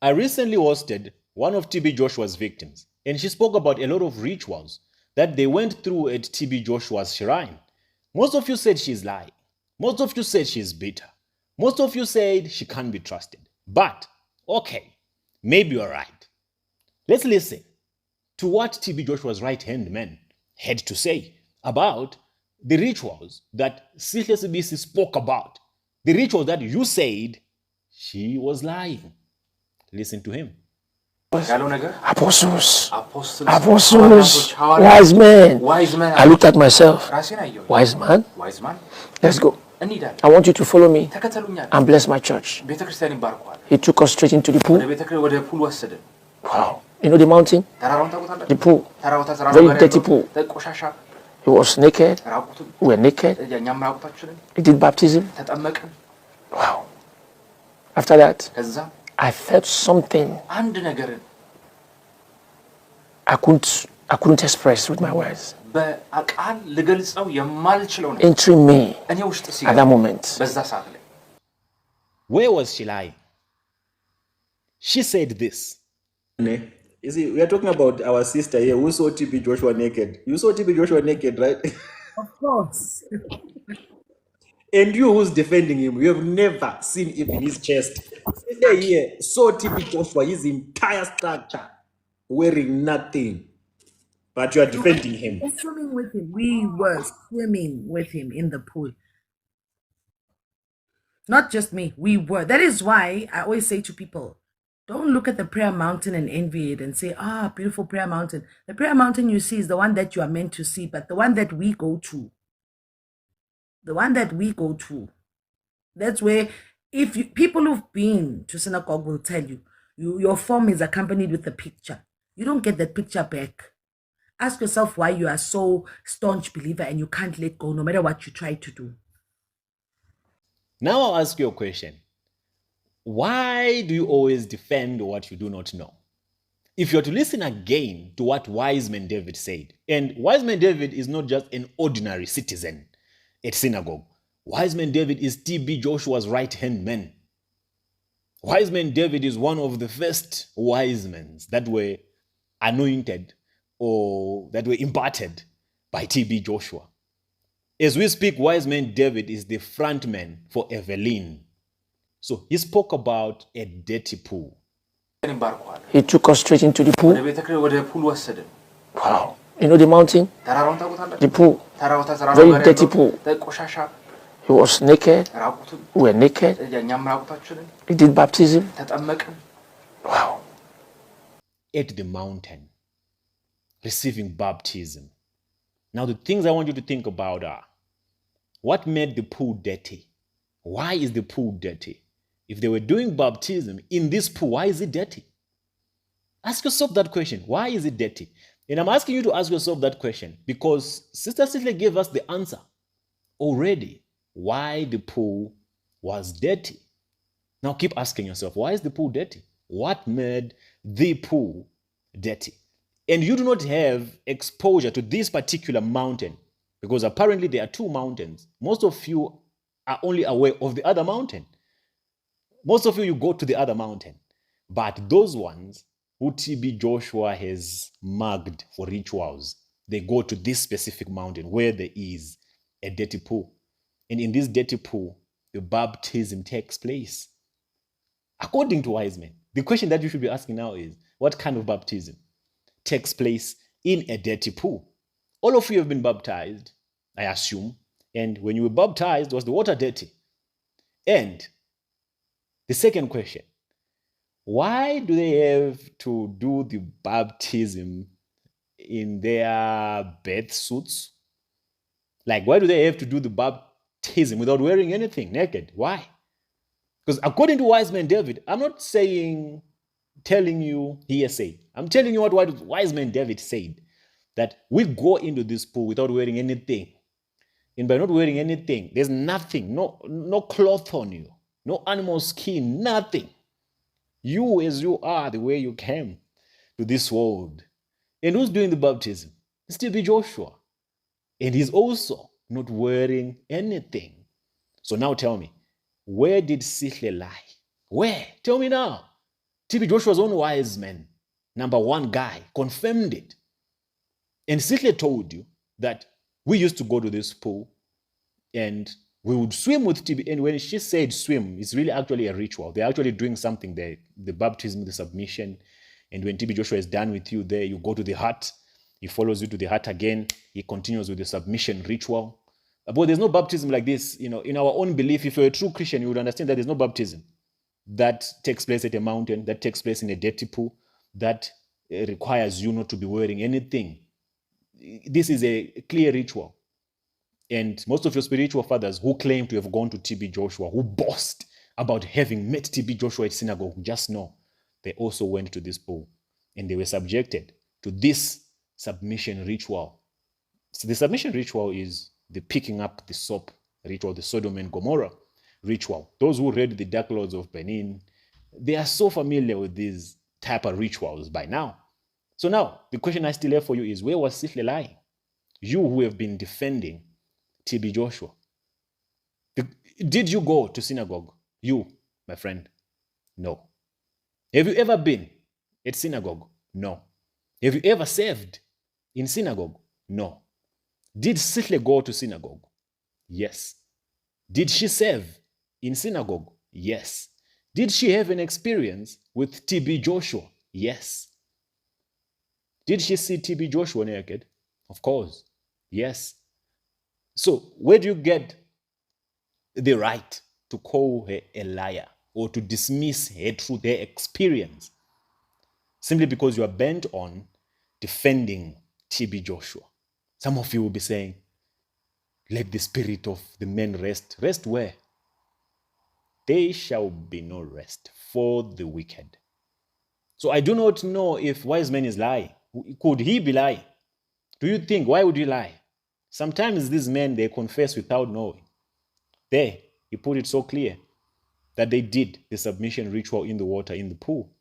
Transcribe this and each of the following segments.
I recently hosted one of TB Joshua's victims, and she spoke about a lot of rituals that they went through at TB Joshua's shrine. Most of you said she's lying. Most of you said she's bitter. Most of you said she can't be trusted. But, okay, maybe you're right. Let's listen to what TB Joshua's right-hand man had to say about the rituals that Sihle Sibisi spoke about. The rituals that you said she was lying. Listen to him. Apostles, wise men. I looked at myself. Wise man, let's go. I want you to follow me and bless my church. He took us straight into the pool. Wow. You know the mountain? The pool. Very dirty pool. He was naked. We were naked. He did baptism. Wow. After that, I felt something I couldn't express with my words. Entering me at that moment. Where was she lying? She said this. You see, we are talking about our sister here who saw TB Joshua naked. You saw TB Joshua naked, right? Of course. And you who's defending him, you have never seen even his chest. Sister here saw TB Joshua, his entire structure, wearing nothing. But you are defending him. We're swimming with him. We were swimming with him in the pool. Not just me, we were. That is why I always say to people, don't look at the prayer mountain and envy it and say, beautiful prayer mountain. The prayer mountain you see is the one that you are meant to see, but the one that we go to. That's where, people who've been to synagogue will tell you, your form is accompanied with a picture. You don't get that picture back. Ask yourself why you are so staunch believer and you can't let go no matter what you try to do. Now I'll ask you a question. Why do you always defend what you do not know? If you're to listen again to what Wiseman David said, and Wiseman David is not just an ordinary citizen at Synagogue. Wiseman David is TB Joshua's right-hand man. Wiseman David is one of the first wise men that were anointed or that were imparted by TB Joshua. As we speak, Wiseman David is the front man for Evelyn. So he spoke about a dirty pool. He took us straight into the pool. Wow. You know the mountain? The pool. Very dirty pool. He was naked. We were naked. He did baptism. Wow. At the mountain, receiving baptism. Now the things I want you to think about are, what made the pool dirty? Why is the pool dirty? If they were doing baptism in this pool, why is it dirty? Ask yourself that question. Why is it dirty? And I'm asking you to ask yourself that question because Sister Sihle gave us the answer already. Why the pool was dirty. Now keep asking yourself, why is the pool dirty? What made the pool dirty? And you do not have exposure to this particular mountain because apparently there are two mountains. Most of you are only aware of the other mountain. Most of you go to the other mountain. But those ones who TB Joshua has marked for rituals, they go to this specific mountain where there is a dirty pool. And in this dirty pool, the baptism takes place. According to Wiseman, the question that you should be asking now is, what kind of baptism takes place in a dirty pool? All of you have been baptized, I assume. And when you were baptized, was the water dirty? And the second question, why do they have to do the baptism in their bath suits? Like, why do they have to do the baptism without wearing anything, naked? Why? Because according to Wiseman David, I'm not telling you hearsay. I'm telling you what Wiseman David said, that we go into this pool without wearing anything. And by not wearing anything, there's nothing, no cloth on you, no animal skin, nothing. You as you are, the way you came to this world. And who's doing the baptism? It's TB Joshua. And he's also not wearing anything. So now tell me, where did Sihle lie? Where? Tell me now. TB Joshua's own Wiseman, #1 guy, confirmed it. And Sihle told you that we used to go to this pool and we would swim with TB. And when she said swim, it's really actually a ritual. They're actually doing something there, the baptism, the submission. And when TB Joshua is done with you there, you go to the hut. He follows you to the hut again. He continues with the submission ritual. But there's no baptism like this. In our own belief, if you're a true Christian, you would understand that there's no baptism that takes place at a mountain, that takes place in a dirty pool, that requires you not to be wearing anything. This is a clear ritual. And most of your spiritual fathers who claim to have gone to TB Joshua, who boast about having met TB Joshua at synagogue, just know they also went to this pool and they were subjected to this submission ritual. So the submission ritual is the picking up the soap ritual, the Sodom and Gomorrah ritual. Those who read the Dark Lords of Benin, they are so familiar with these type of rituals by now. So now, the question I still have for you is, where was Sihle lying? You who have been defending TB Joshua. Did you go to synagogue? You, my friend? No. Have you ever been at synagogue? No. Have you ever served in synagogue? No. Did Sihle go to synagogue? Yes. Did she serve in synagogue? Yes. Did she have an experience with TB Joshua? Yes. Did she see TB Joshua naked? Of course. Yes. So where do you get the right to call her a liar or to dismiss her truth, her experience, simply because you are bent on defending TB Joshua? Some of you will be saying, let the spirit of the men rest. Rest where? There shall be no rest for the wicked. So I do not know if Wiseman is lying. Could he be lying? Do you think, why would he lie? Sometimes these men, they confess without knowing. There, he put it so clear that they did the submission ritual in the water, in the pool.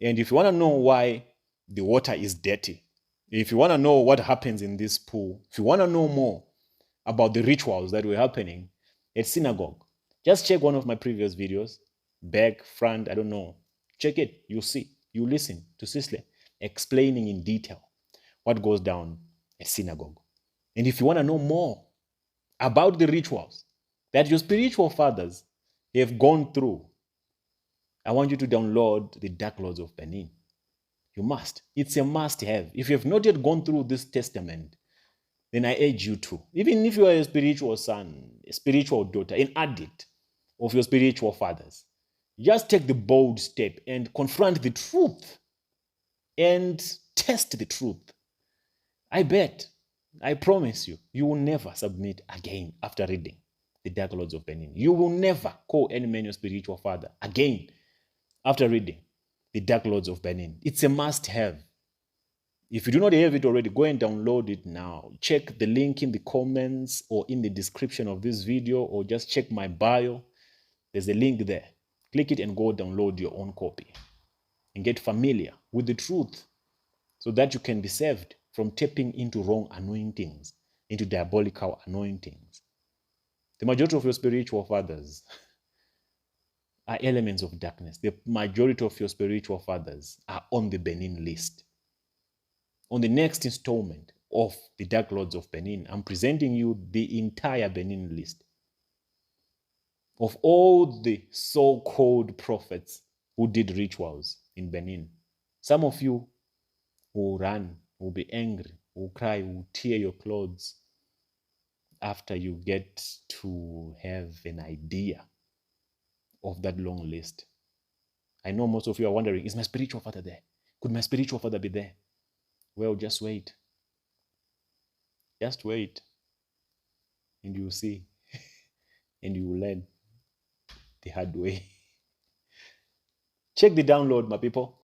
And if you want to know why the water is dirty, if you want to know what happens in this pool, if you want to know more about the rituals that were happening at synagogue, just check one of my previous videos, back, front, I don't know. Check it, you'll see. You listen to Sihle explaining in detail what goes down at synagogue. And if you want to know more about the rituals that your spiritual fathers have gone through, I want you to download the Dark Lords of Benin. You must. It's a must-have. If you have not yet gone through this testament, then I urge you to. Even if you are a spiritual son, a spiritual daughter, an addict of your spiritual fathers, just take the bold step and confront the truth and test the truth. I bet, I promise you, you will never submit again after reading the Dark Lords of Benin. You will never call any man your spiritual father again after reading the Dark Lords of Benin. It's a must-have. If you do not have it already, go and download it now. Check the link in the comments or in the description of this video, or just check my bio. There's a link there. Click it and go download your own copy and get familiar with the truth so that you can be saved from tapping into wrong anointings, into diabolical anointings. The majority of your spiritual fathers are elements of darkness. The majority of your spiritual fathers are on the Benin list. On the next installment of the Dark Lords of Benin, I'm presenting you the entire Benin list of all the so-called prophets who did rituals in Benin. Some of you will run, will be angry, will cry, will tear your clothes after you get to have an idea of that long list. I know most of you are wondering, is my spiritual father there? Could my spiritual father be there? Well, just wait. Just wait. And you will see. And you will learn the hard way. Check the download, my people.